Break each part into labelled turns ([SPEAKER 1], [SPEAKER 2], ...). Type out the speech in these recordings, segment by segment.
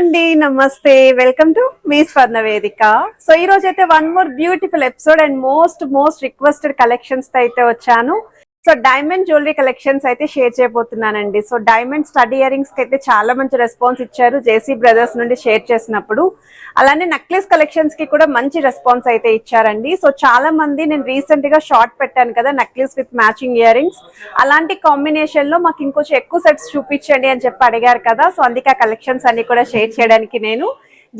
[SPEAKER 1] అండి, నమస్తే. Welcome to me స్వర్ణ వేదిక. సో ఈ రోజు అయితే one more beautiful episode and most requested collections తో అయితే వచ్చాను. సో డైమండ్ జ్యువెలరీ కలెక్షన్స్ అయితే షేర్ చేయబోతున్నానండి. So diamond stud earrings కి అయితే చాలా మంచి రెస్పాన్స్ ఇచ్చారు జేసీ బ్రదర్స్ నుండి షేర్ చేసినప్పుడు. అలానే నెక్లెస్ కలెక్షన్స్ కి కూడా మంచి రెస్పాన్స్ అయితే ఇచ్చారండి. సో చాలా మంది నేను రీసెంట్ గా షార్ట్ పెట్టాను కదా necklace with matching ear rings, అలాంటి కాంబినేషన్ లో మాకు ఇంకొంచెం ఎక్కువ సెట్స్ చూపించండి అని చెప్పి అడిగారు కదా. సో అందుకే ఆ కలెక్షన్స్ అన్ని కూడా షేర్ చేయడానికి నేను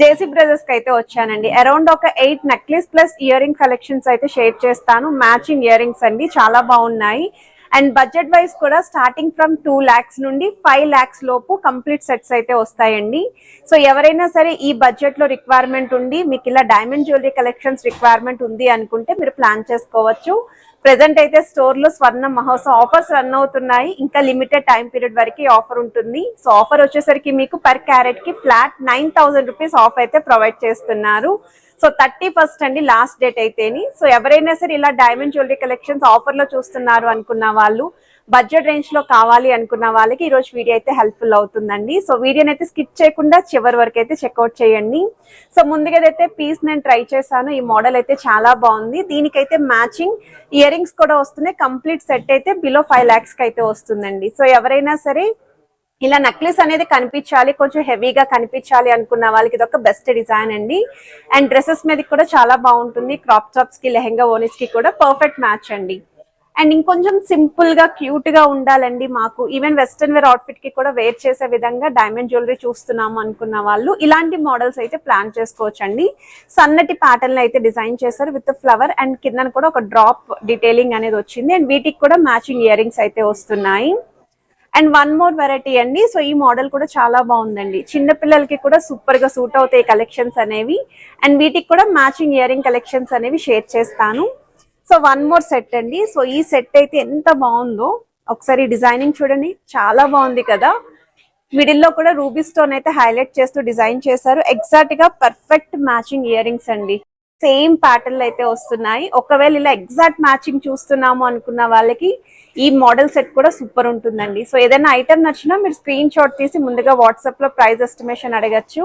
[SPEAKER 1] జేసీ బ్రదర్స్ కి అయితే వచ్చానండి. అరౌండ్ ఒక 8 necklace plus ear ring collections అయితే షేర్ చేస్తాను. మ్యాచింగ్ ఇయర్ రింగ్స్ అండి, చాలా బాగున్నాయి. అండ్ బడ్జెట్ వైజ్ కూడా స్టార్టింగ్ ఫ్రమ్ 2 lakhs నుండి 5 lakhs లోపు కంప్లీట్ సెట్స్ అయితే వస్తాయండి. సో ఎవరైనా సరే ఈ బడ్జెట్ లో రిక్వైర్మెంట్ ఉండి మీకు ఇలా డైమండ్ జ్యువెలరీ కలెక్షన్స్ రిక్వైర్మెంట్ ఉంది అనుకుంటే మీరు ప్లాన్ చేసుకోవచ్చు. ప్రెసెంట్ అయితే స్టోర్ లో స్వర్ణ మహోత్సవ్ ఆఫర్స్ రన్ అవుతున్నాయి. ఇంకా లిమిటెడ్ టైం పీరియడ్ వరకు ఆఫర్ ఉంటుంది. సో ఆఫర్ వచ్చేసరికి మీకు పర్ క్యారెట్ కి ఫ్లాట్ 9,000 రూపీస్ ఆఫ్ అయితే ప్రొవైడ్ చేస్తున్నారు. సో 31st అండి లాస్ట్ డేట్ అయితేని. సో ఎవరైనా సరే ఇలా డైమండ్ జ్యువెలరీ కలెక్షన్స్ ఆఫర్ లో చూస్తున్నారు అనుకున్న వాళ్ళు, బడ్జెట్ రేంజ్ లో కావాలి అనుకున్న వాళ్ళకి ఈ రోజు వీడియో అయితే హెల్ప్ఫుల్ అవుతుందండి. సో వీడియోని అయితే స్కిప్ చేయకుండా చివరి వరకు అయితే చెక్అవుట్ చేయండి. సో ముందుగా అయితే పీస్ నేను ట్రై చేశాను. ఈ మోడల్ అయితే చాలా బాగుంది. దీనికైతే మ్యాచింగ్ ఇయర్ రింగ్స్ కూడా వస్తున్నాయి. కంప్లీట్ సెట్ అయితే బిలో 5 lakhs కి అయితే వస్తుందండి. సో ఎవరైనా సరే ఇలా నెక్లెస్ అనేది కనిపించాలి, కొంచెం హెవీగా కనిపించాలి అనుకున్న వాళ్ళకి ఇది ఒక బెస్ట్ డిజైన్ అండి. అండ్ డ్రెస్సెస్ మీద కూడా చాలా బాగుంటుంది. క్రాప్ టాప్స్ కి, లెహెంగా ఓనీస్ కి కూడా పర్ఫెక్ట్ మ్యాచ్ అండి. అండ్ ఇంకొంచెం సింపుల్ గా క్యూట్ గా ఉండాలండి, మాకు ఈవెన్ వెస్టర్న్ వేర్ అవుట్ఫిట్ కి కూడా వేర్ చేసే విధంగా డైమండ్ జ్యువెలరీ చూస్తున్నాము అనుకున్న వాళ్ళు ఇలాంటి మోడల్స్ అయితే ప్లాన్ చేసుకోవచ్చు అండి. సన్నటి ప్యాటర్న్ అయితే డిజైన్ చేశారు విత్ ఫ్లవర్ అండ్ కింద కూడా ఒక డ్రాప్ డీటెయిలింగ్ అనేది వచ్చింది. అండ్ వీటికి కూడా మ్యాచింగ్ ఇయర్ రింగ్స్ అయితే వస్తున్నాయి. అండ్ వన్ మోర్ వెరైటీ అండి. సో ఈ మోడల్ కూడా చాలా బాగుందండి. చిన్న పిల్లలకి కూడా సూపర్ గా సూట్ అవుతాయి కలెక్షన్స్ అనేవి. అండ్ వీటికి కూడా మ్యాచింగ్ ఇయర్ రింగ్ కలెక్షన్స్ అనేవి షేర్ చేస్తాను. సో వన్ మోర్ సెట్ అండి. సో ఈ సెట్ అయితే ఎంత బాగుందో ఒకసారి డిజైనింగ్ చూడండి, చాలా బాగుంది కదా. మిడిల్ లో కూడా రూబీ స్టోన్ అయితే హైలైట్ చేస్తూ డిజైన్ చేశారు. ఎగ్జాక్ట్ గా పర్ఫెక్ట్ మ్యాచింగ్ ఇయర్ రింగ్స్ అండి. సేమ్ ప్యాటర్న్ అయితే వస్తున్నాయి. ఒకవేళ ఇలా ఎగ్జాక్ట్ మ్యాచింగ్ చూస్తున్నాము అనుకున్న వాళ్ళకి ఈ మోడల్ సెట్ కూడా సూపర్ ఉంటుందండి. సో ఏదైనా ఐటమ్ నచ్చినా మీరు స్క్రీన్ షాట్ తీసి ముందుగా వాట్సాప్ లో ప్రైస్ ఎస్టిమేషన్ అడగచ్చు.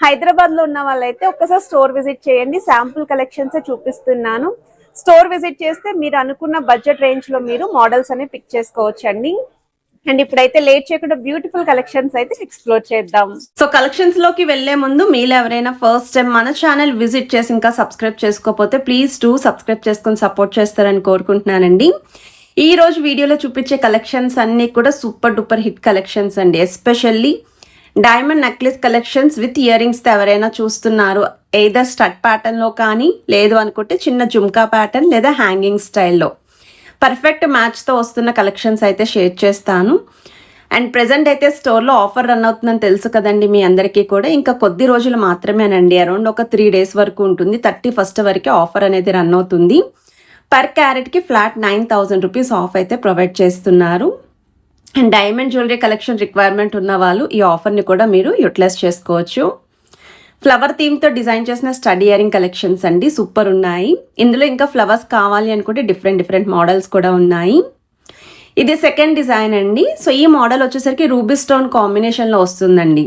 [SPEAKER 1] హైదరాబాద్ లో ఉన్న వాళ్ళైతే ఒక్కసారి స్టోర్ విజిట్ చేయండి. శాంపుల్ కలెక్షన్స్ చూపిస్తున్నాను. స్టోర్ విజిట్ చేస్తే మీరు అనుకున్న బడ్జెట్ రేంజ్ లో మీరు మోడల్స్ అనేవి పిక్ చేసుకోవచ్చు అండి. అండ్ ఇప్పుడైతే లేట్ చేయకుండా బ్యూటిఫుల్ కలెక్షన్స్ అయితే ఎక్స్ప్లోర్ చేద్దాం. సో కలెక్షన్స్ లోకి వెళ్లే ముందు మీరు ఎవరైనా ఫస్ట్ టైం మన ఛానల్ విజిట్ చేసి ఇంకా సబ్స్క్రైబ్ చేసుకోకపోతే ప్లీజ్ డూ సబ్స్క్రైబ్ చేసుకొని సపోర్ట్ చేస్తారని కోరుకుంటున్నానండి. ఈ రోజు వీడియోలో చూపించే కలెక్షన్స్ అన్ని కూడా సూపర్ డూపర్ హిట్ కలెక్షన్స్ అండి. Especially diamond necklace collections with ear rings ఎవరైనా చూస్తున్నారు, ఏదర్ స్టడ్ ప్యాటర్న్ లో కానీ లేదు అనుకుంటే చిన్న జుమ్కా ప్యాటర్న్ లేదా హ్యాంగింగ్ స్టైల్లో పర్ఫెక్ట్ మ్యాచ్ తో వస్తున్న కలెక్షన్స్ అయితే షేర్ చేస్తాను. అండ్ ప్రెసెంట్ అయితే స్టోర్లో ఆఫర్ రన్ అవుతుందని తెలుసు కదండి మీ అందరికీ కూడా. ఇంకా కొద్ది రోజులు మాత్రమేనండి, అరౌండ్ ఒక 3 days వరకు ఉంటుంది. 31st వరకు ఆఫర్ అనేది రన్ అవుతుంది. పర్ క్యారెట్కి ఫ్లాట్ 9,000 రూపీస్ ఆఫ్ అయితే ప్రొవైడ్ చేస్తున్నారు. And diamond jewellery collection requirement ఉన్న వాళ్ళు ఈ ఆఫర్ని కూడా మీరు యూటిలైజ్ చేసుకోవచ్చు. ఫ్లవర్ థీమ్తో డిజైన్ చేసిన స్టడ్ ఇయర్ రింగ్ కలెక్షన్స్ అండి, సూపర్ ఉన్నాయి. ఇందులో ఇంకా ఫ్లవర్స్ కావాలి అనుకుంటే డిఫరెంట్ మోడల్స్ కూడా ఉన్నాయి. ఇది సెకండ్ డిజైన్ అండి. సో ఈ మోడల్ వచ్చేసరికి రూబీ స్టోన్ కాంబినేషన్లో వస్తుందండి.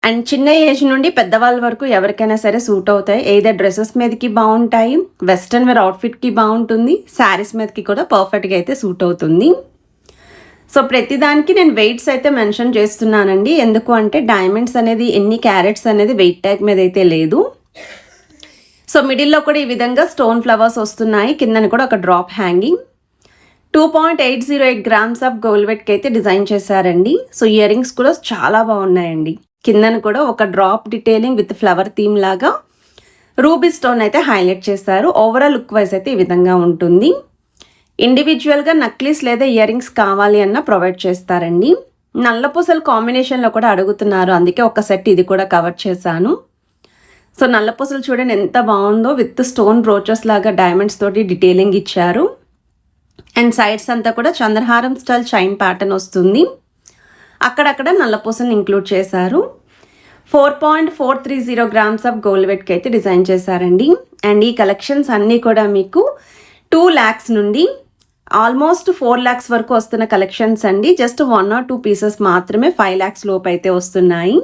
[SPEAKER 1] అండ్ చిన్న ఏజ్ నుండి పెద్దవాళ్ళ వరకు ఎవరికైనా సరే సూట్ అవుతాయి. ఏదో డ్రెస్సెస్ మీదకి బాగుంటాయి, వెస్ట్రన్ వేర్ అవుట్ఫిట్కి బాగుంటుంది, శారీస్ మీదకి కూడా పర్ఫెక్ట్గా అయితే సూట్ అవుతుంది. సో ప్రతిదానికి నేను వెయిట్స్ అయితే మెన్షన్ చేస్తున్నానండి. ఎందుకు అంటే డైమండ్స్ అనేది ఎన్ని క్యారెట్స్ అనేది వెయిట్ ట్యాగ్ మీద అయితే లేదు. సో మిడిల్లో కూడా ఈ విధంగా స్టోన్ ఫ్లవర్స్ వస్తున్నాయి. కిందని కూడా ఒక drop hanging. 2.808 grams of gold వెట్కి అయితే డిజైన్ చేశారండి. సో ఇయర్ రింగ్స్ కూడా చాలా బాగున్నాయండి. కిందన కూడా ఒక drop detailing with flower theme లాగా రూబీ స్టోన్ అయితే హైలైట్ చేశారు. ఓవరాల్ లుక్ వైజ్ అయితే ఈ విధంగా ఉంటుంది. ఇండివిజువల్గా నక్లీస్ లేదా ఇయర్ రింగ్స్ కావాలి అన్న ప్రొవైడ్ చేస్తారండి. నల్లపూసల కాంబినేషన్లో కూడా అడుగుతున్నారు, అందుకే ఒక సెట్ ఇది కూడా కవర్ చేశాను. సో నల్లపూసలు చూడండి ఎంత బాగుందో, విత్ స్టోన్ బ్రోచెస్ లాగా డైమండ్స్ తోటి డీటెయిలింగ్ ఇచ్చారు. అండ్ సైడ్స్ అంతా కూడా చంద్రహారం స్టైల్ చైన్ ప్యాటర్న్ వస్తుంది. అక్కడక్కడ నల్లపూసలను ఇంక్లూడ్ చేశారు. 4.430 grams ఆఫ్ గోల్డ్ వెట్కి అయితే డిజైన్ చేశారండి. అండ్ ఈ కలెక్షన్స్ అన్నీ కూడా మీకు 2 lakhs నుండి ఆల్మోస్ట్ 4 lakhs వరకు వస్తున్న కలెక్షన్స్ అండి. జస్ట్ 1 or 2 pieces మాత్రమే 5 lakhs లోపు అయితే వస్తున్నాయి.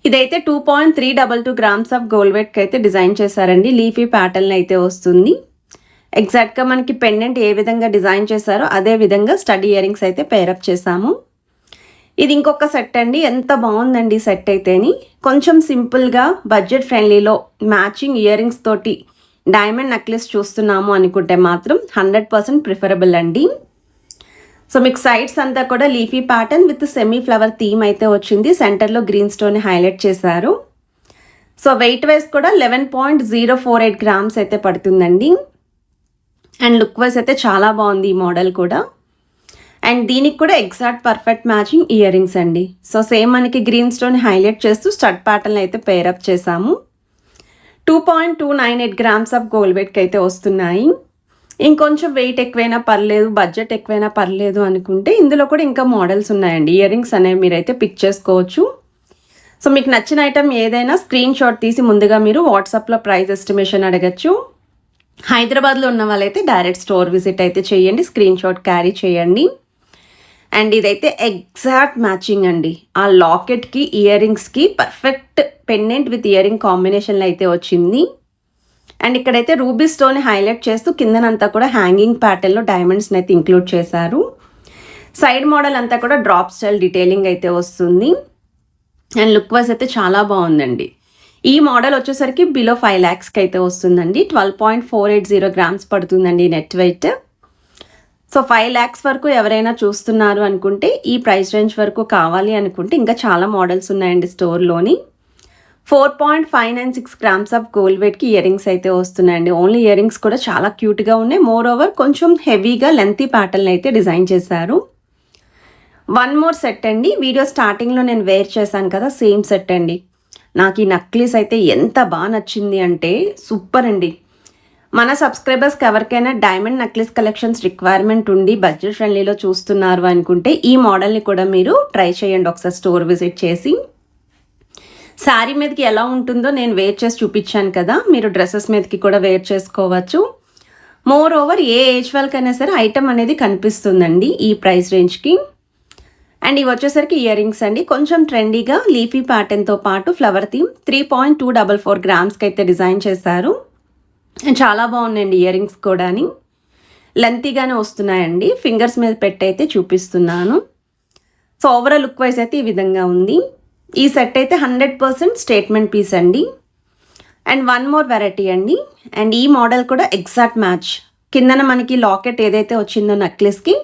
[SPEAKER 1] ఇదైతే 2.322 గ్రామ్స్ ఆఫ్ గోల్డ్ వెయిట్ అయితే డిజైన్ చేశారండి. లీఫీ ప్యాటర్న్ అయితే వస్తుంది. ఎగ్జాక్ట్గా మనకి పెండెంట్ ఏ విధంగా డిజైన్ చేశారో అదే విధంగా స్టడ్ ఇయర్ రింగ్స్ అయితే పేరప్ చేశాము. ఇది ఇంకొక సెట్ అండి. ఎంత బాగుందండి సెట్ అయితేని. కొంచెం సింపుల్గా బడ్జెట్ ఫ్రెండ్లీలో మ్యాచింగ్ ఇయర్ రింగ్స్ తోటి డైమండ్ నెక్లెస్ చూస్తున్నాము అనుకుంటే మాత్రం 100% ప్రిఫరబుల్ అండి. సో మీకు సైడ్స్ అంతా కూడా leafy pattern with semi flower theme అయితే వచ్చింది. సెంటర్లో గ్రీన్ స్టోన్ హైలైట్ చేశారు. సో వెయిట్ వైజ్ కూడా 11.048 గ్రామ్స్ అయితే పడుతుందండి. అండ్ లుక్ వైజ్ అయితే చాలా బాగుంది ఈ మోడల్ కూడా. అండ్ దీనికి కూడా exact perfect matching ear rings అండి. సో సేమ్ మనకి గ్రీన్ స్టోన్ హైలైట్ చేస్తూ స్టడ్ ప్యాటర్న్ అయితే పేరప్ చేసాము. 2.298 గ్రామ్స్ ఆఫ్ గోల్డ్ వెయిట్కి అయితే వస్తున్నాయి. ఇంకొంచెం వెయిట్ ఎక్కువైనా పర్లేదు, బడ్జెట్ ఎక్కువైనా పర్లేదు అనుకుంటే ఇందులో కూడా ఇంకా మోడల్స్ ఉన్నాయండి. ఇయర్ రింగ్స్ అనేవి మీరైతే పిక్ చేసుకోవచ్చు. సో మీకు నచ్చిన ఐటమ్ ఏదైనా స్క్రీన్ షాట్ తీసి ముందుగా మీరు వాట్సాప్లో ప్రైస్ ఎస్టిమేషన్ అడగచ్చు. హైదరాబాద్లో ఉన్న వాళ్ళైతే డైరెక్ట్ స్టోర్ విజిట్ అయితే చేయండి, స్క్రీన్ షాట్ క్యారీ చేయండి. అండ్ ఇదైతే ఎగ్జాక్ట్ మ్యాచింగ్ అండి. ఆ లాకెట్కి ఇయర్ రింగ్స్కి perfect pendant with earring కాంబినేషన్లో అయితే వచ్చింది. అండ్ ఇక్కడైతే రూబీ స్టోన్ హైలైట్ చేస్తూ కిందనంతా కూడా హ్యాంగింగ్ ప్యాటర్న్లో డైమండ్స్ని అయితే ఇంక్లూడ్ చేశారు. సైడ్ మోడల్ అంతా కూడా డ్రాప్ స్టైల్ డీటెయిలింగ్ అయితే వస్తుంది. అండ్ లుక్ వైజ్ అయితే చాలా బాగుందండి. ఈ మోడల్ వచ్చేసరికి బిలో 5 lakhsకి అయితే వస్తుందండి. 12.480 గ్రామ్స్ పడుతుందండి నెట్ వెయిట్. సో 5 lakhs వరకు ఎవరైనా చూస్తున్నారు అనుకుంటే, ఈ ప్రైస్ రేంజ్ వరకు కావాలి అనుకుంటే ఇంకా చాలా మోడల్స్ ఉన్నాయండి స్టోర్లోని. 4.596 గ్రామ్స్ ఆఫ్ గోల్డ్ వెయిట్కి ఇయర్ రింగ్స్ అయితే వస్తున్నాయండి. ఓన్లీ ఇయర్ రింగ్స్ కూడా చాలా క్యూట్గా ఉన్నాయి. మోర్ ఓవర్ కొంచెం హెవీగా లెంతీ ప్యాటర్న్ అయితే డిజైన్ చేశారు. వన్ మోర్ సెట్ అండి. వీడియో స్టార్టింగ్లో నేను వేర్ చేశాను కదా, సేమ్ సెట్ అండి. నాకు ఈ నక్లీస్ అయితే ఎంత బాగా నచ్చింది అంటే సూపర్ అండి. మన సబ్స్క్రైబర్స్కి ఎవరికైనా డైమండ్ నెక్లెస్ కలెక్షన్స్ రిక్వైర్మెంట్ ఉండి బడ్జెట్ ఫ్రెండ్లీలో చూస్తున్నారు అనుకుంటే ఈ మోడల్ని కూడా మీరు ట్రై చేయండి ఒకసారి స్టోర్ విజిట్ చేసి. శారీ మీదకి ఎలా ఉంటుందో నేను వేర్ చేసి చూపించాను కదా, మీరు డ్రెస్సెస్ మీదకి కూడా వేర్ చేసుకోవచ్చు. మోర్ ఓవర్ ఏ ఏజ్ వాళ్ళకైనా సరే ఐటమ్ అనేది కనిపిస్తుందండి ఈ ప్రైస్ రేంజ్కి. అండ్ ఇవి వచ్చేసరికి ఇయర్ రింగ్స్ అండి. కొంచెం ట్రెండీగా లీఫీ ప్యాటర్న్తో పాటు ఫ్లవర్ థీమ్ 3.244 గ్రామ్స్కి అయితే డిజైన్ చేశారు. చాలా బాగున్నాయండి ఇయర్ రింగ్స్ కూడా. లెంతీగానే వస్తున్నాయండి. ఫింగర్స్ మీద పెట్టి అయితే చూపిస్తున్నాను. సో ఓవరాల్ లుక్ వైజ్ అయితే ఈ విధంగా ఉంది. ఈ సెట్ అయితే 100% స్టేట్మెంట్ పీస్ అండి. అండ్ వన్ మోర్ వెరైటీ అండి. అండ్ ఈ మోడల్ కూడా ఎగ్జాక్ట్ మ్యాచ్. కిందన మనకి లాకెట్ ఏదైతే వచ్చిందో నెక్లెస్కి,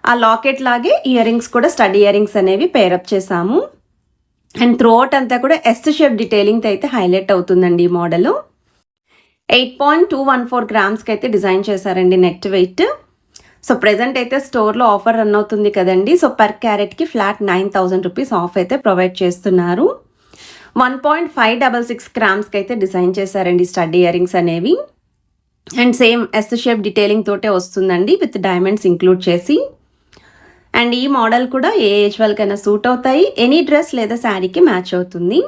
[SPEAKER 1] ఆ లాకెట్ లాగే ఇయర్ రింగ్స్ కూడా స్టడ్ ఇయర్ రింగ్స్ అనేవి పేరప్ చేసాము. అండ్ త్రూఅవుట్ అంతా కూడా ఎస్ షేప్ డీటెయిలింగ్తో అయితే హైలైట్ అవుతుందండి ఈ మోడల్. 8.214 గ్రామ్స్కి అయితే డిజైన్ చేశారండి నెట్ వెయిట్. సో ప్రెజెంట్ అయితే స్టోర్లో ఆఫర్ రన్ అవుతుంది కదండి. సో పర్ క్యారెట్కి ఫ్లాట్ 9,000 రూపీస్ ఆఫ్ అయితే ప్రొవైడ్ చేస్తున్నారు. 1.566 గ్రామ్స్కి అయితే డిజైన్ చేశారండి స్టడ్ ఇయర్ రింగ్స్ అనేవి. And same S shape detailing తోటే వస్తుందండి విత్ డైమండ్స్ ఇంక్లూడ్ చేసి. అండ్ ఈ మోడల్ కూడా ఏ ఏజ్ వాళ్ళకైనా సూట్ అవుతాయి. ఎనీ డ్రెస్ లేదా శారీకి మ్యాచ్ అవుతుంది.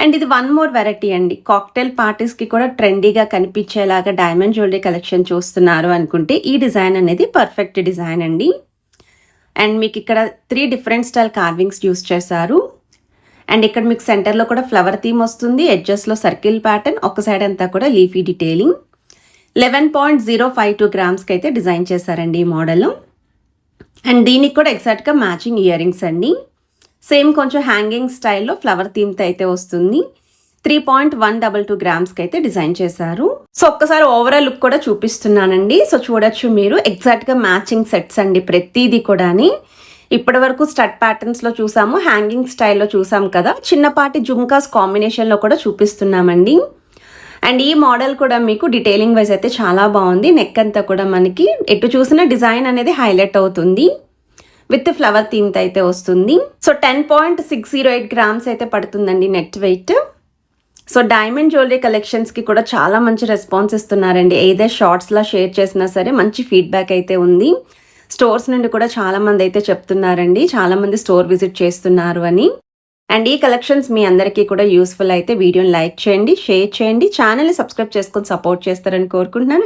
[SPEAKER 1] అండ్ ఇది వన్ మోర్ వెరైటీ అండి. కాక్టైల్ పార్టీస్కి కూడా ట్రెండీగా కనిపించేలాగా డైమండ్ జ్యువెలరీ కలెక్షన్ చూస్తున్నారు అనుకుంటే ఈ డిజైన్ అనేది పర్ఫెక్ట్ డిజైన్ అండి. అండ్ మీకు ఇక్కడ 3 డిఫరెంట్ స్టైల్ కార్వింగ్స్ యూస్ చేశారు. అండ్ ఇక్కడ మీకు సెంటర్లో కూడా ఫ్లవర్ థీమ్ వస్తుంది. ఎడ్జెస్లో సర్కిల్ ప్యాటర్న్, ఒక సైడ్ అంతా కూడా లీఫీ డీటెయిలింగ్. 11.052 గ్రామ్స్కి అయితే డిజైన్ చేశారండి ఈ మోడల్. అండ్ దీనికి కూడా ఎగ్జాక్ట్గా మ్యాచింగ్ ఇయర్ రింగ్స్ అండి. సేమ్ కొంచెం హ్యాంగింగ్ స్టైల్లో ఫ్లవర్ థీమ్తో అయితే వస్తుంది. 3.122 గ్రామ్స్కి అయితే డిజైన్ చేశారు. సో ఒక్కసారి ఓవరాల్ లుక్ కూడా చూపిస్తున్నానండి. సో చూడొచ్చు మీరు, ఎగ్జాక్ట్గా మ్యాచింగ్ సెట్స్ అండి ప్రతిదీ కూడా. ఇప్పటి వరకు స్టడ్ ప్యాటర్న్స్లో చూసాము, హ్యాంగింగ్ స్టైల్లో చూసాం కదా, చిన్నపాటి జుమ్కాస్ కాంబినేషన్లో కూడా చూపిస్తున్నామండి. అండ్ ఈ మోడల్ కూడా మీకు డీటెయిలింగ్ వైజ్ అయితే చాలా బాగుంది. నెక్ అంతా కూడా మనకి ఎటు చూసిన డిజైన్ అనేది హైలైట్ అవుతుంది. విత్ ఫ్లవర్ థీమ్తో అయితే వస్తుంది. సో 10.608 గ్రామ్స్ అయితే పడుతుందండి net weight. So diamond jewellery కలెక్షన్స్కి కూడా చాలా మంచి రెస్పాన్స్ ఇస్తున్నారండి. ఏదో షార్ట్స్లా షేర్ చేసినా సరే మంచి ఫీడ్బ్యాక్ అయితే ఉంది. స్టోర్స్ నుండి కూడా చాలామంది అయితే చెప్తున్నారండి, చాలామంది స్టోర్ విజిట్ చేస్తున్నారు అని. అండ్ ఈ కలెక్షన్స్ మీ అందరికీ కూడా యూస్ఫుల్ అయితే వీడియోని లైక్ చేయండి, షేర్ చేయండి, ఛానల్ని సబ్స్క్రైబ్ చేసుకొని సపోర్ట్ చేస్తారని కోరుకుంటున్నాను.